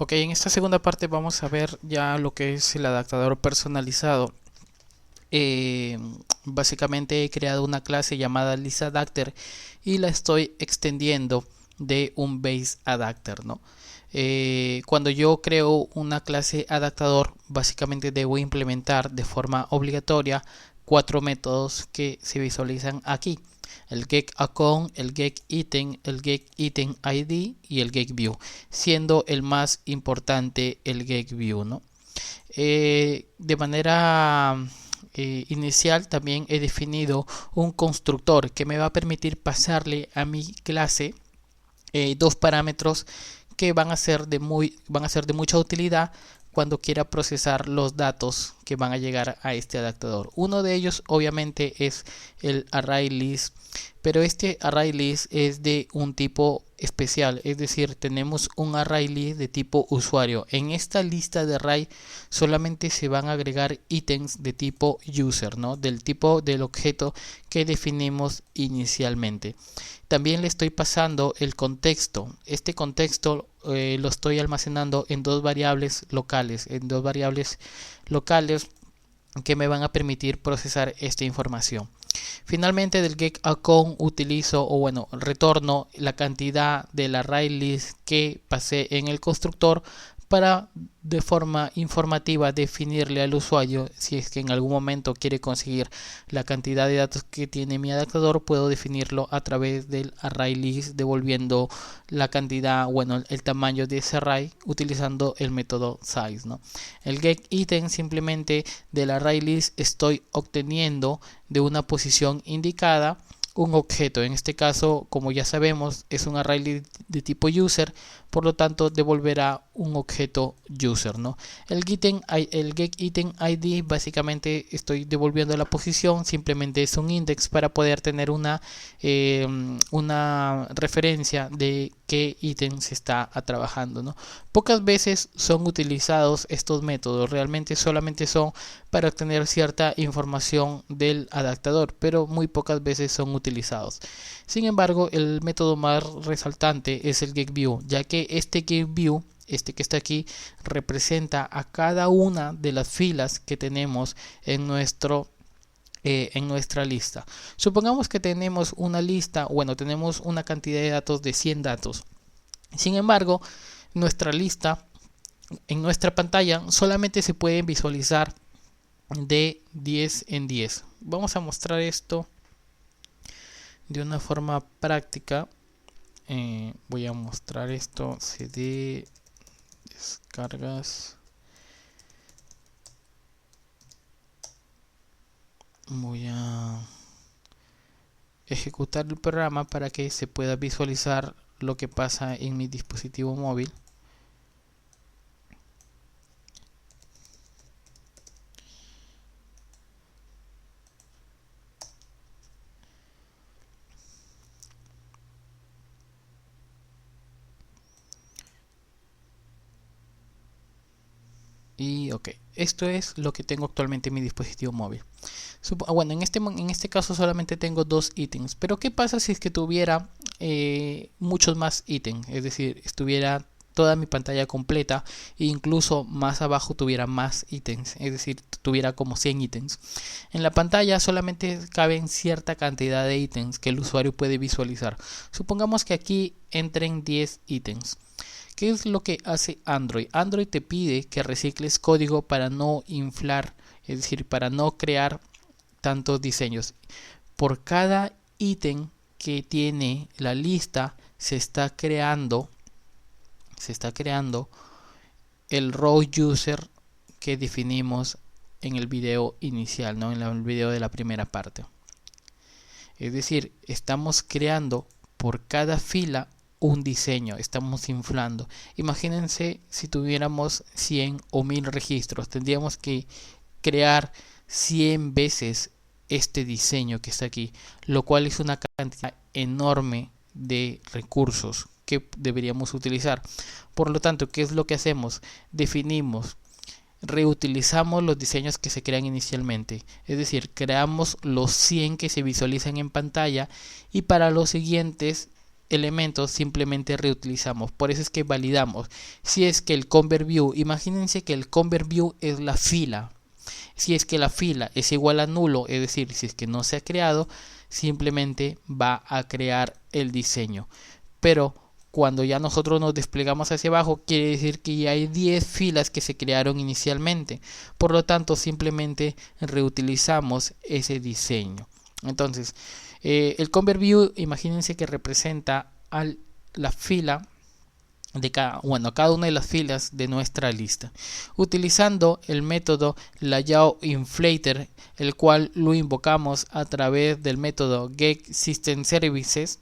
Ok, en esta segunda parte vamos a ver ya lo que es el adaptador personalizado. Eh, Básicamente he creado una clase llamada ListAdapter y la estoy extendiendo de un base adapter, ¿no? Cuando yo creo una clase adaptador, básicamente debo implementar de forma obligatoria cuatro métodos que se visualizan aquí: el getAccount, el getItem, el getItemID y el getView, siendo el más importante el getView, ¿no? De manera inicial también he definido un constructor que me va a permitir pasarle a mi clase dos parámetros que van a ser de mucha utilidad cuando quiera procesar los datos que van a llegar a este adaptador. Uno de ellos obviamente es el ArrayList, pero este ArrayList es de un tipo especial, es decir, tenemos un ArrayList de tipo usuario. En esta lista de array solamente se van a agregar ítems de tipo user, ¿no? Del tipo del objeto que definimos inicialmente. También le estoy pasando el contexto. Este contexto lo estoy almacenando en dos variables locales, que me van a permitir procesar esta información. Finalmente, del getAccount utilizo, o bueno, retorno la cantidad del ArrayList que pasé en el constructor para de forma informativa definirle al usuario, si es que en algún momento quiere conseguir la cantidad de datos que tiene mi adaptador, puedo definirlo a través del ArrayList, devolviendo la cantidad, bueno, el tamaño de ese array utilizando el método size, ¿no? El getItem, simplemente del ArrayList estoy obteniendo de una posición indicada un objeto. En este caso, como ya sabemos, es un array de tipo user, por lo tanto devolverá un objeto user, ¿no? El getItemID, básicamente estoy devolviendo la posición, simplemente es un index para poder tener una referencia de qué ítem se está trabajando, ¿no? Pocas veces son utilizados estos métodos, realmente solamente son para obtener cierta información del adaptador, pero muy pocas veces son utilizados. Sin embargo, el método más resaltante es el getView, ya que este getView, este que está aquí, representa a cada una de las filas que tenemos en nuestra lista. Supongamos que tenemos una lista, bueno, tenemos una cantidad de datos de 100 datos. Sin embargo, nuestra lista en nuestra pantalla solamente se puede visualizar de 10 en 10. Vamos a mostrar esto de una forma práctica. Voy a mostrar esto: cd descargas. Voy a ejecutar el programa para que se pueda visualizar lo que pasa en mi dispositivo móvil. Y ok, esto es lo que tengo actualmente en mi dispositivo móvil. Bueno, en este caso solamente tengo dos ítems, pero ¿qué pasa si es que tuviera muchos más ítems? Es decir, estuviera toda mi pantalla completa e incluso más abajo tuviera más ítems, es decir, tuviera como 100 ítems. En la pantalla solamente caben cierta cantidad de ítems que el usuario puede visualizar. Supongamos que aquí entren 10 ítems. ¿Qué es lo que hace Android? Android te pide que recicles código para no inflar, es decir, para no crear tantos diseños. Por cada ítem que tiene la lista se está creando el row user que definimos en el video inicial, ¿no? En el video de la primera parte. Es decir, estamos creando por cada fila un diseño, estamos inflando. Imagínense si tuviéramos 100 o 1000 registros, tendríamos que crear 100 veces este diseño que está aquí, lo cual es una cantidad enorme de recursos que deberíamos utilizar. Por lo tanto, ¿qué es lo que hacemos? Reutilizamos los diseños que se crean inicialmente, es decir, creamos los 100 que se visualizan en pantalla y para los siguientes elementos simplemente reutilizamos. Por eso es que validamos. Si es que el convert view, imagínense que el convert view es la fila. Si es que la fila es igual a nulo, es decir, si es que no se ha creado, simplemente va a crear el diseño. Pero cuando ya nosotros nos desplegamos hacia abajo, quiere decir que ya hay 10 filas que se crearon inicialmente. Por lo tanto, simplemente reutilizamos ese diseño. Entonces, el convert view, imagínense que representa a la fila de cada una de las filas de nuestra lista, utilizando el método layoutInflator, el cual lo invocamos a través del método getSystemServices.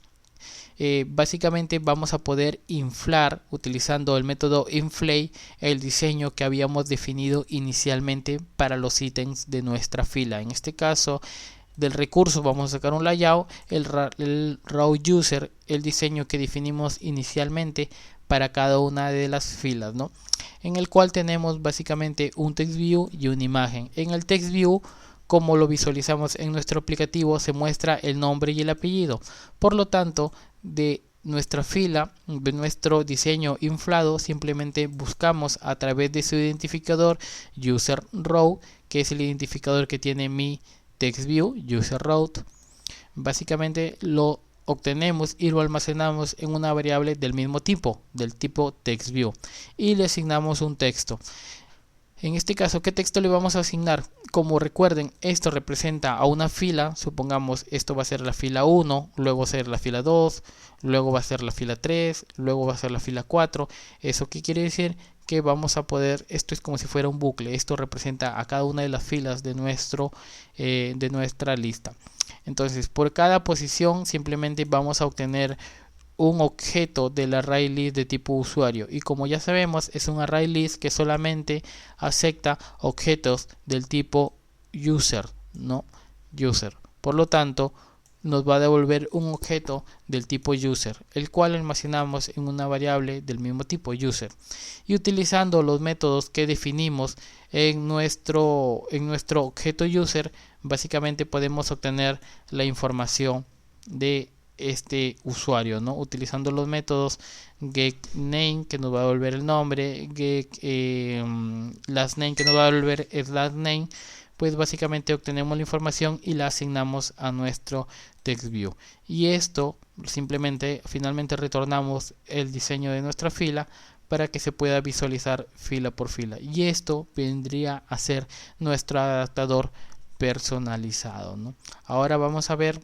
Básicamente vamos a poder inflar, utilizando el método inflate, el diseño que habíamos definido inicialmente para los ítems de nuestra fila. En este caso, del recurso vamos a sacar un layout, el raw user, el diseño que definimos inicialmente para cada una de las filas, ¿no? En el cual tenemos básicamente un text view y una imagen. En el text view, como lo visualizamos en nuestro aplicativo, se muestra el nombre y el apellido. Por lo tanto, de nuestra fila, de nuestro diseño inflado, simplemente buscamos a través de su identificador user row, que es el identificador que tiene mi text view user row. Básicamente lo obtenemos y lo almacenamos en una variable del mismo tipo, del tipo text view, y le asignamos un texto. En este caso, ¿qué texto le vamos a asignar? Como recuerden, esto representa a una fila. Supongamos esto va a ser la fila 1, luego va a ser la fila 2, luego va a ser la fila 3, luego va a ser la fila 4. ¿Eso qué quiere decir? Que vamos a poder, esto es como si fuera un bucle. Esto representa a cada una de las filas de nuestra lista. Entonces, por cada posición simplemente vamos a obtener un objeto del array list de tipo usuario, y como ya sabemos, es un array list que solamente acepta objetos del tipo user, no user. Por lo tanto, nos va a devolver un objeto del tipo user, el cual almacenamos en una variable del mismo tipo user, y utilizando los métodos que definimos en nuestro objeto user, básicamente podemos obtener la información de este usuario, ¿no? Utilizando los métodos getName, que nos va a devolver el nombre, lastName, que nos va a devolver el lastName. Pues básicamente obtenemos la información y la asignamos a nuestro text view, y esto simplemente finalmente retornamos el diseño de nuestra fila para que se pueda visualizar fila por fila, y esto vendría a ser nuestro adaptador personalizado, ¿no? Ahora vamos a ver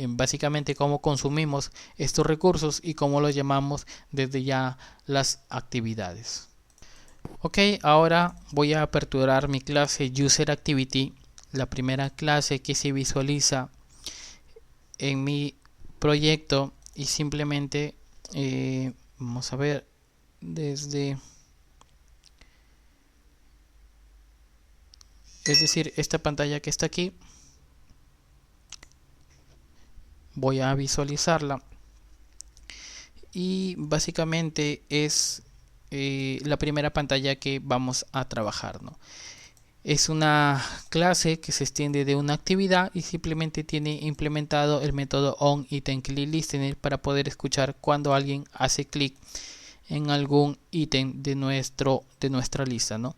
básicamente cómo consumimos estos recursos y cómo los llamamos desde ya las actividades. Ok, ahora voy a aperturar mi clase UserActivity, la primera clase que se visualiza en mi proyecto, y simplemente vamos a ver desde, es decir, esta pantalla que está aquí. Voy a visualizarla, y básicamente es la primera pantalla que vamos a trabajar, ¿no? Es una clase que se extiende de una actividad y simplemente tiene implementado el método onItemClickListener para poder escuchar cuando alguien hace clic en algún ítem de nuestra lista, ¿no?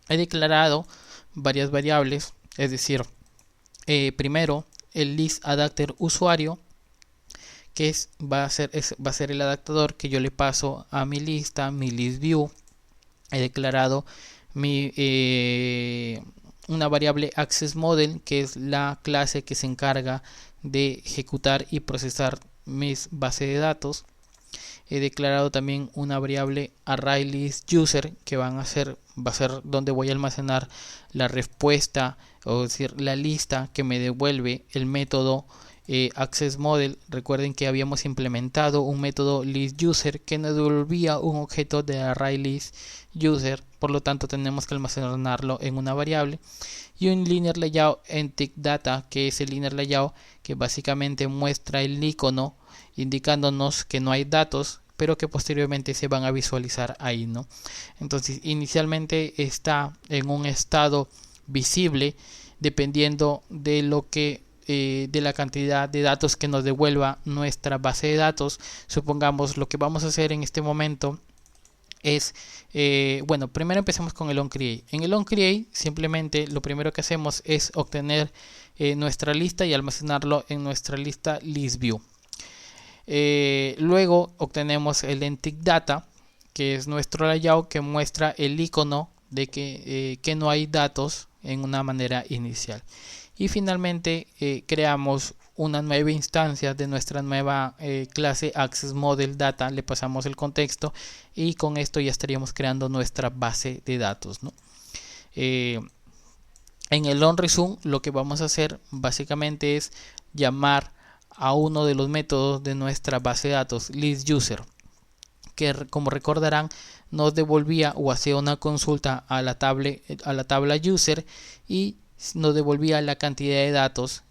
He declarado varias variables, es decir, primero el listAdapter usuario, que va a ser el adaptador que yo le paso a mi lista, mi listView. He declarado una variable accessModel, que es la clase que se encarga de ejecutar y procesar mis bases de datos. He declarado también una variable ArrayListUser, que va a ser donde voy a almacenar la respuesta, o decir, la lista que me devuelve el método accessModel. Recuerden que habíamos implementado un método listUser que nos devolvía un objeto de ArrayListUser, por lo tanto tenemos que almacenarlo en una variable. Y un linear layout en tickData, que es el linear layout que básicamente muestra el icono indicándonos que no hay datos, pero que posteriormente se van a visualizar ahí, ¿no? Entonces inicialmente está en un estado visible dependiendo de lo que de la cantidad de datos que nos devuelva nuestra base de datos. Supongamos lo que vamos a hacer en este momento es, bueno, primero empecemos con el onCreate. En el onCreate simplemente lo primero que hacemos es obtener nuestra lista y almacenarlo en nuestra lista ListView. Luego obtenemos el EnticData, que es nuestro layout que muestra el icono de que no hay datos en una manera inicial. Y finalmente creamos una nueva instancia de nuestra nueva clase AccessModelData, le pasamos el contexto y con esto ya estaríamos creando nuestra base de datos, ¿no? En el onResume lo que vamos a hacer básicamente es llamar a uno de los métodos de nuestra base de datos, ListUser, que como recordarán nos devolvía o hacía una consulta a la tabla user y nos devolvía la cantidad de datos,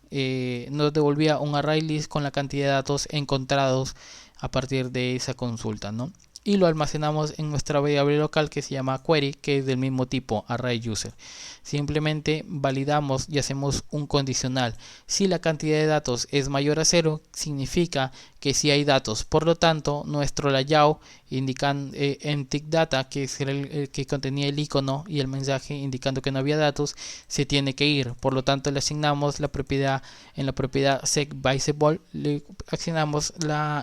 nos devolvía un array list con la cantidad de datos encontrados a partir de esa consulta, ¿no? Y lo almacenamos en nuestra variable local que se llama query, que es del mismo tipo, array user. Simplemente validamos y hacemos un condicional. Si la cantidad de datos es mayor a 0, significa que sí hay datos. Por lo tanto, nuestro layout indicando EnticData, que es el que contenía el icono y el mensaje indicando que no había datos, se tiene que ir. Por lo tanto, le asignamos la propiedad, en la propiedad setBySable, le asignamos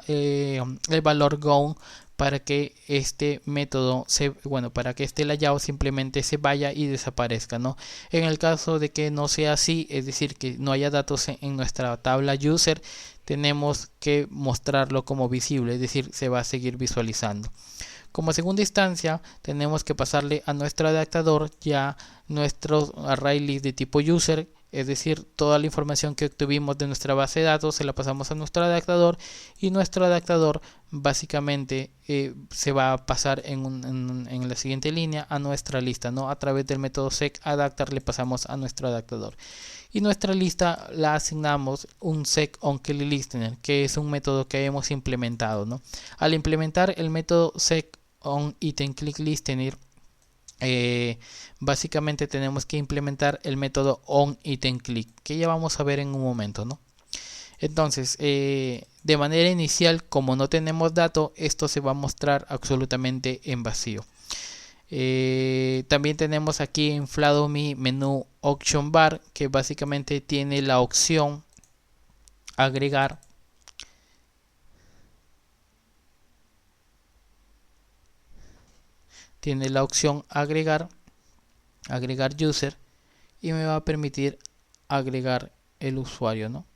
el valor Gone para que este método para que este layout simplemente se vaya y desaparezca, ¿no? En el caso de que no sea así, es decir, que no haya datos en nuestra tabla user, tenemos que mostrarlo como visible, es decir, se va a seguir visualizando. Como segunda instancia, tenemos que pasarle a nuestro adaptador ya nuestro array list de tipo user, es decir, toda la información que obtuvimos de nuestra base de datos se la pasamos a nuestro adaptador y nuestro adaptador básicamente se va a pasar en la siguiente línea a nuestra lista, ¿no? A través del método secAdapter le pasamos a nuestro adaptador y nuestra lista la asignamos un secOnClickListener, que es un método que hemos implementado, ¿no? Al implementar el método secOnItemClickListener, básicamente tenemos que implementar el método onItemClick, que ya vamos a ver en un momento, ¿no? Entonces, de manera inicial, como no tenemos dato, esto se va a mostrar absolutamente en vacío. También tenemos aquí inflado mi menú Option Bar, que básicamente tiene la opción agregar. Tiene la opción agregar user y me va a permitir agregar el usuario, ¿no?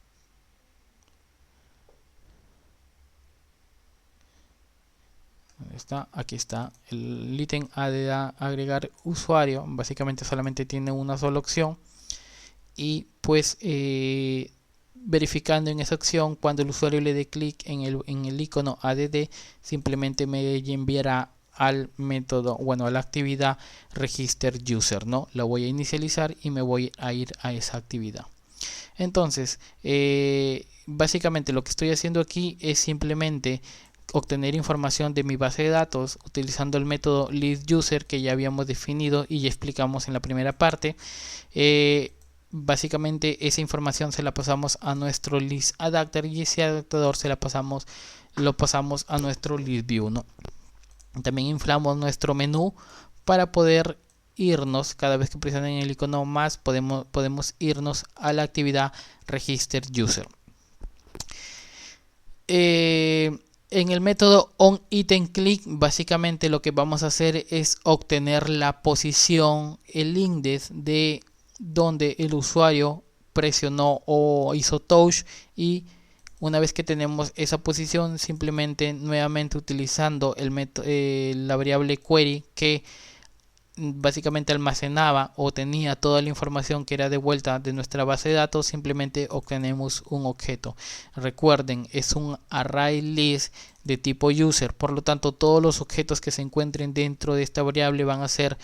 Aquí está el ítem de agregar usuario. Básicamente solamente tiene una sola opción y pues verificando en esa opción, cuando el usuario le dé clic en el icono add, simplemente me enviará al método, a la actividad register user, ¿no? La voy a inicializar y me voy a ir a esa actividad. Entonces, básicamente lo que estoy haciendo aquí es simplemente obtener información de mi base de datos utilizando el método ListUser que ya habíamos definido y ya explicamos en la primera parte. Básicamente esa información se la pasamos a nuestro ListAdapter y ese adaptador lo pasamos a nuestro ListView, ¿no? También inflamos nuestro menú para poder irnos, cada vez que presionen el icono más, podemos irnos a la actividad Register User. En el método onItemClick, básicamente lo que vamos a hacer es obtener la posición, el índice de donde el usuario presionó o hizo touch, y una vez que tenemos esa posición, simplemente nuevamente utilizando la variable query que básicamente almacenaba o tenía toda la información que era devuelta de nuestra base de datos, simplemente obtenemos un objeto. Recuerden, es un array list de tipo user, por lo tanto todos los objetos que se encuentren dentro de esta variable van a ser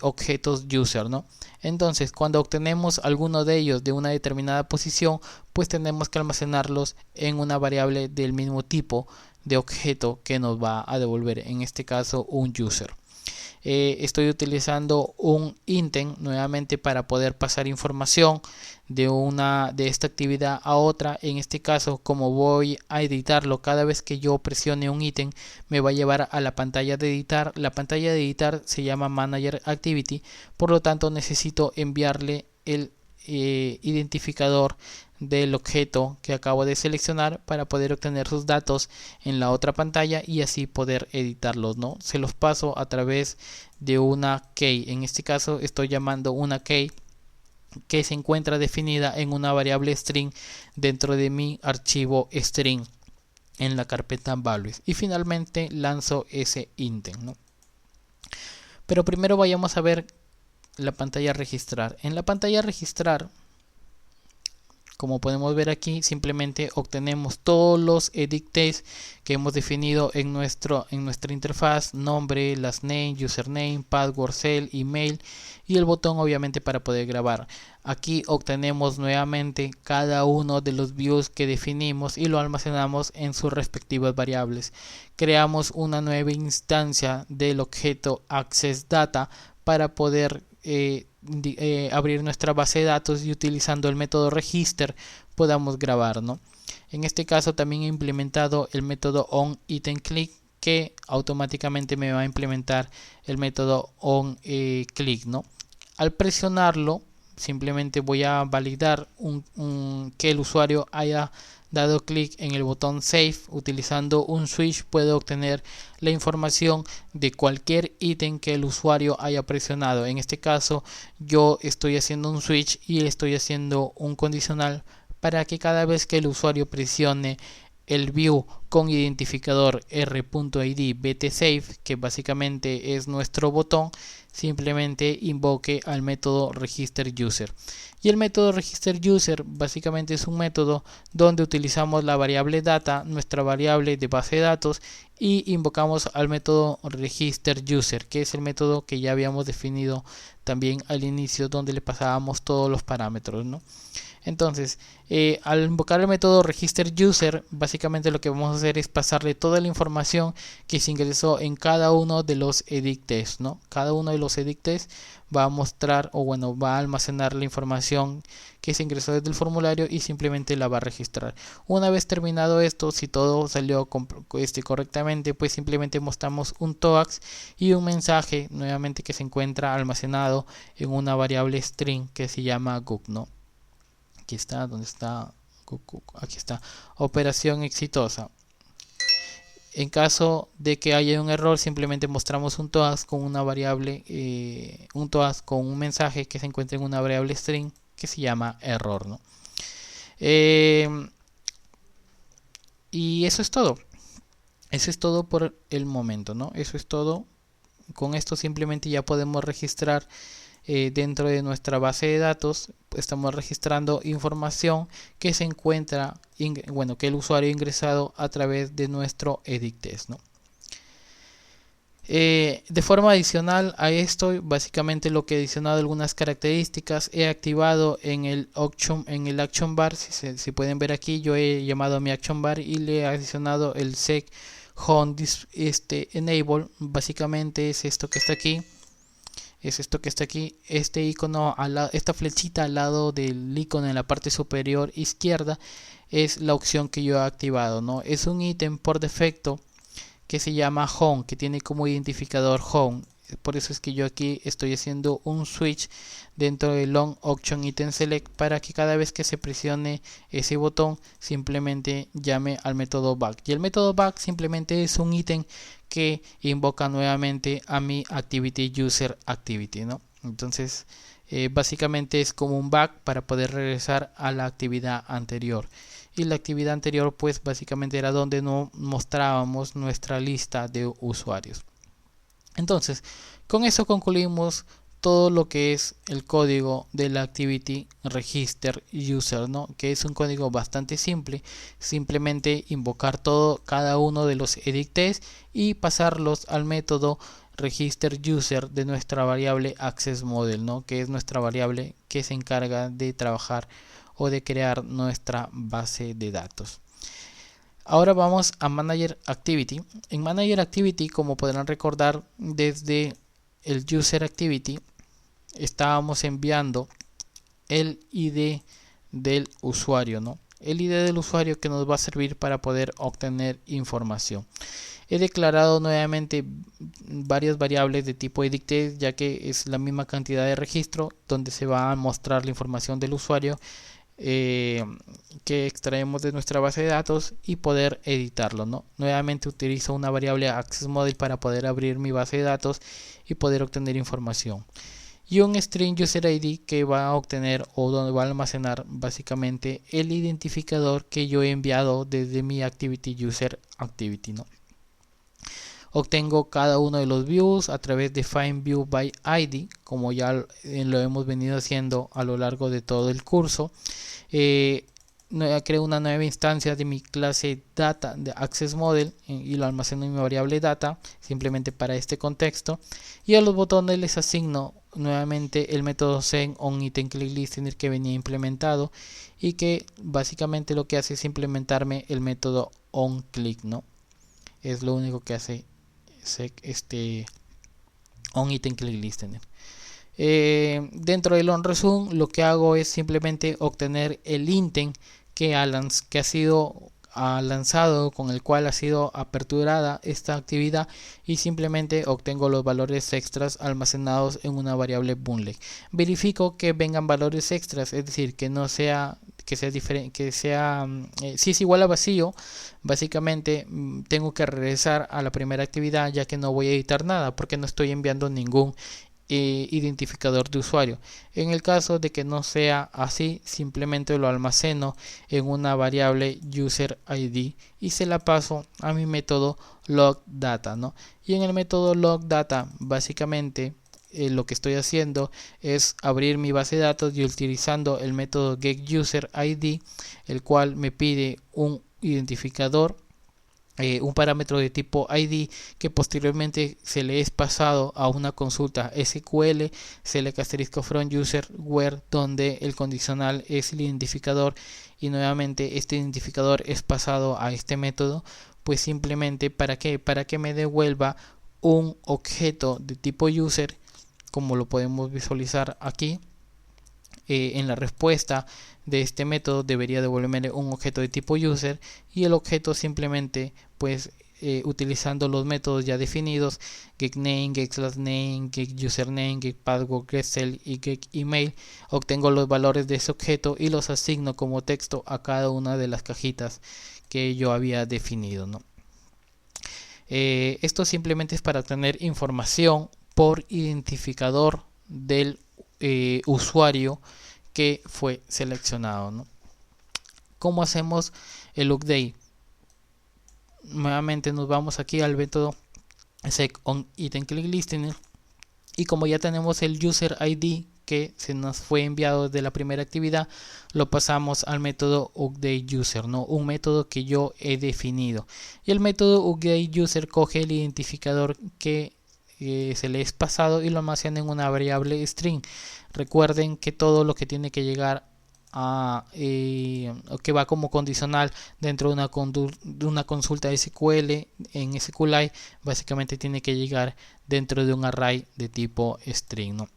objetos user, ¿no? Entonces, cuando obtenemos alguno de ellos de una determinada posición, pues tenemos que almacenarlos en una variable del mismo tipo de objeto que nos va a devolver, en este caso un user. estoy utilizando un intent nuevamente para poder pasar información de esta actividad a otra. En este caso, como voy a editarlo, cada vez que yo presione un ítem me va a llevar a la pantalla de editar. La pantalla de editar se llama Manager Activity, por lo tanto necesito enviarle el identificador del objeto que acabo de seleccionar para poder obtener sus datos en la otra pantalla y así poder editarlos, ¿no? Se los paso a través de una key. En este caso estoy llamando una key que se encuentra definida en una variable string dentro de mi archivo string en la carpeta values, y finalmente lanzo ese intent, ¿no? Pero primero vayamos a ver la pantalla registrar. En la pantalla registrar, como podemos ver aquí, simplemente obtenemos todos los edicts que hemos definido en nuestra interfaz: nombre, last name, username, password, cell, email y el botón obviamente para poder grabar. Aquí obtenemos nuevamente cada uno de los views que definimos y lo almacenamos en sus respectivas variables. Creamos una nueva instancia del objeto accessData para poder abrir nuestra base de datos y utilizando el método register podamos grabar, ¿no? En este caso también he implementado el método onItemClick, que automáticamente me va a implementar el método onClick, ¿no? Al presionarlo simplemente voy a validar que el usuario haya dado clic en el botón Save. Utilizando un switch puedo obtener la información de cualquier ítem que el usuario haya presionado. En este caso yo estoy haciendo un switch y estoy haciendo un condicional para que cada vez que el usuario presione el view con identificador r.id btsave, que básicamente es nuestro botón, simplemente invoque al método registerUser. Y el método registerUser básicamente es un método donde utilizamos la variable data, nuestra variable de base de datos, y invocamos al método registerUser, que es el método que ya habíamos definido también al inicio, donde le pasábamos todos los parámetros, ¿no? Entonces, al invocar el método registerUser, básicamente lo que vamos a hacer es pasarle toda la información que se ingresó en cada uno de los edicts, ¿no? Cada uno de los edicts va a mostrar, o bueno, va a almacenar la información que se ingresó desde el formulario y simplemente la va a registrar. Una vez terminado esto, si todo salió correctamente, pues simplemente mostramos un TOAX y un mensaje nuevamente que se encuentra almacenado en una variable string que se llama GUC, ¿no? Aquí está, ¿dónde está? Aquí está, operación exitosa. En caso de que haya un error, simplemente mostramos un TOAS con una variable, un TOAS con un mensaje que se encuentra en una variable string que se llama error, ¿no? Y eso es todo. Eso es todo por el momento, ¿no? Eso es todo. Con esto simplemente ya podemos registrar dentro de nuestra base de datos. Estamos registrando información que se encuentra, que el usuario ha ingresado a través de nuestro edictTest, ¿no? De forma adicional a esto, básicamente lo que he adicionado algunas características, he activado en el action bar, si pueden ver aquí, yo he llamado a mi action bar y le he adicionado el seg home enable. Básicamente es esto que está aquí. Este icono, esta flechita al lado del icono en la parte superior izquierda es la opción que yo he activado, ¿no? Es un ítem por defecto que se llama home, que tiene como identificador home. Por eso es que yo aquí estoy haciendo un switch dentro del long option item select para que cada vez que se presione ese botón simplemente llame al método back. Y el método back simplemente es un ítem que invoca nuevamente a mi activity user activity, ¿no? Entonces básicamente es como un back para poder regresar a la actividad anterior. Y la actividad anterior pues básicamente era donde no mostrábamos nuestra lista de usuarios. Entonces, con eso concluimos todo lo que es el código de la Activity Register User, ¿no? Que es un código bastante simple, simplemente invocar cada uno de los edicts y pasarlos al método Register User de nuestra variable Access Model, ¿no? Que es nuestra variable que se encarga de trabajar o de crear nuestra base de datos. Ahora vamos a Manager Activity. En Manager Activity, como podrán recordar, desde el user activity estábamos enviando el ID del usuario, ¿no? El ID del usuario que nos va a servir para poder obtener información. He declarado nuevamente varias variables de tipo edictText, ya que es la misma cantidad de registro donde se va a mostrar la información del usuario que extraemos de nuestra base de datos y poder editarlo, ¿no? Nuevamente utilizo una variable AccessModel para poder abrir mi base de datos y poder obtener información. Y un string user ID que va a obtener o donde va a almacenar básicamente el identificador que yo he enviado desde mi activity user activity, ¿no? Obtengo cada uno de los views a través de find view by ID, como ya lo hemos venido haciendo a lo largo de todo el curso. Creo una nueva instancia de mi clase data de AccessModel y lo almaceno en mi variable data simplemente para este contexto, y a los botones les asigno nuevamente el método sendOnItemClickListener que venía implementado y que básicamente lo que hace es implementarme el método onClick, ¿no? Es lo único que hace onItemClickListener. Dentro del onResume lo que hago es simplemente obtener el intent que ha sido lanzado, con el cual ha sido aperturada esta actividad, y simplemente obtengo los valores extras almacenados en una variable bootleg. Verifico que vengan valores extras, es decir, que no sea diferente, si es igual a vacío, básicamente tengo que regresar a la primera actividad, ya que no voy a editar nada porque no estoy enviando ningún identificador de usuario. En el caso de que no sea así, simplemente lo almaceno en una variable user ID y se la paso a mi método logData, ¿no? Y en el método logData básicamente lo que estoy haciendo es abrir mi base de datos y utilizando el método getUserID, el cual me pide un identificador, un parámetro de tipo ID que posteriormente se le es pasado a una consulta SQL select * from user where, donde el condicional es el identificador, y nuevamente este identificador es pasado a este método, pues simplemente para que me devuelva un objeto de tipo user, como lo podemos visualizar aquí. En la respuesta de este método debería devolverme un objeto de tipo user, y el objeto simplemente pues utilizando los métodos ya definidos getName, getLastName, getUsername, getPassword, getCell y getEmail, obtengo los valores de ese objeto y los asigno como texto a cada una de las cajitas que yo había definido, ¿no? Esto simplemente es para obtener información por identificador del usuario que fue seleccionado, ¿no? ¿Cómo hacemos el update? Nuevamente nos vamos aquí al método sendOnItemClickListener, y como ya tenemos el user ID que se nos fue enviado de la primera actividad, lo pasamos al método updateUser, ¿no? Un método que yo he definido, y el método updateUser coge el identificador que se le es pasado y lo almacena en una variable string. Recuerden que todo lo que tiene que llegar que va como condicional dentro de una consulta SQL en SQLite, básicamente tiene que llegar dentro de un array de tipo string, ¿no?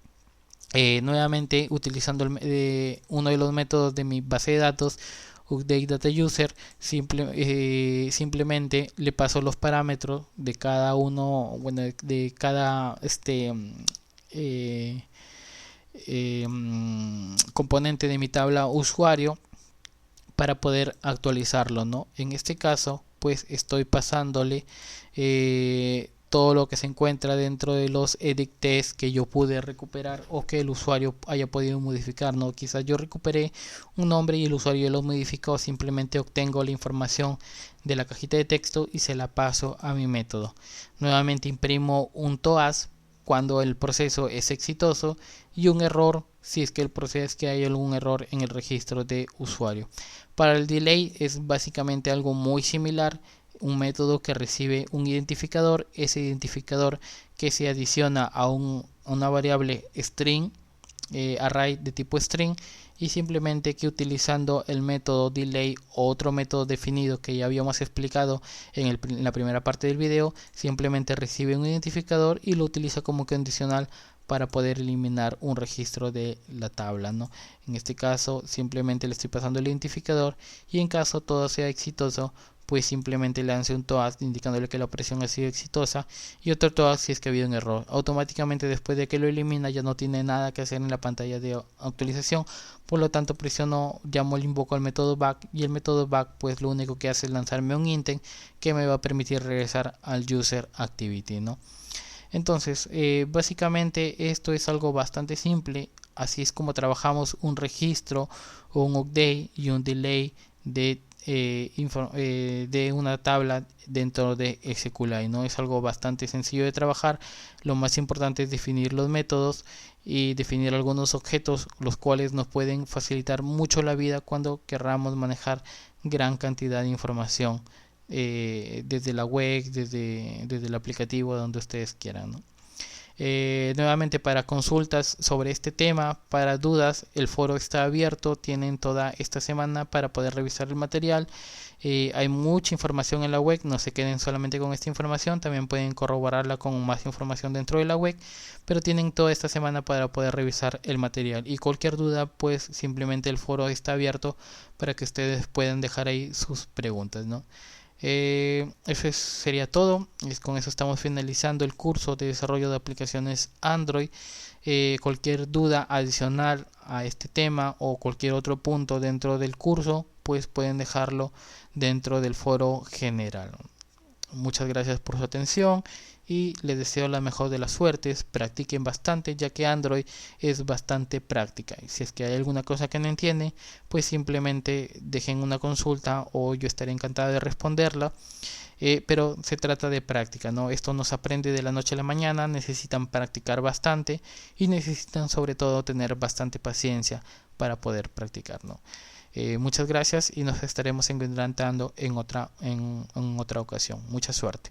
Nuevamente utilizando uno de los métodos de mi base de datos, updateDataUser, simplemente le paso los parámetros de cada uno, bueno, de cada componente de mi tabla usuario para poder actualizarlo, ¿no? En este caso pues estoy pasándole todo lo que se encuentra dentro de los edictText que yo pude recuperar o que el usuario haya podido modificar, ¿no? Quizás yo recuperé un nombre y el usuario lo modificó, simplemente obtengo la información de la cajita de texto y se la paso a mi método. Nuevamente imprimo un TOAS cuando el proceso es exitoso, y un error si es que el proceso es que hay algún error en el registro de usuario. Para el delay es básicamente algo muy similar, un método que recibe un identificador, ese identificador que se adiciona a una variable string array de tipo string, y simplemente que utilizando el método delay o otro método definido que ya habíamos explicado en la primera parte del video, simplemente recibe un identificador y lo utiliza como condicional para poder eliminar un registro de la tabla, ¿no? En este caso simplemente le estoy pasando el identificador, y en caso todo sea exitoso, pues simplemente le lance un toast indicándole que la operación ha sido exitosa, y otro toast si es que ha habido un error. Automáticamente después de que lo elimina ya no tiene nada que hacer en la pantalla de actualización, por lo tanto presiono, llamo, le invoco al método back, y el método back pues lo único que hace es lanzarme un intent que me va a permitir regresar al user activity, ¿no? Entonces, básicamente esto es algo bastante simple. Así es como trabajamos un registro, o un update y un delay de una tabla dentro de SQLite, ¿no? Es algo bastante sencillo de trabajar. Lo más importante es definir los métodos y definir algunos objetos, los cuales nos pueden facilitar mucho la vida cuando querramos manejar gran cantidad de información, desde la web, desde el aplicativo, donde ustedes quieran, ¿no? Nuevamente, para consultas sobre este tema, para dudas, el foro está abierto. Tienen toda esta semana para poder revisar el material. Hay mucha información en la web, no se queden solamente con esta información, también pueden corroborarla con más información dentro de la web, pero tienen toda esta semana para poder revisar el material. Y cualquier duda, pues simplemente el foro está abierto para que ustedes puedan dejar ahí sus preguntas, ¿no? Eso sería todo. Con eso estamos finalizando el curso de desarrollo de aplicaciones Android. Cualquier duda adicional a este tema o cualquier otro punto dentro del curso, pues pueden dejarlo dentro del foro general. Muchas gracias por su atención y les deseo la mejor de las suertes. Practiquen bastante, ya que Android es bastante práctica. Y si es que hay alguna cosa que no entienden, pues simplemente dejen una consulta o yo estaré encantado de responderla. Pero se trata de práctica, ¿no? Esto no se aprende de la noche a la mañana, necesitan practicar bastante y necesitan sobre todo tener bastante paciencia para poder practicar, ¿no? Muchas gracias y nos estaremos encontrando en otra ocasión. Mucha suerte.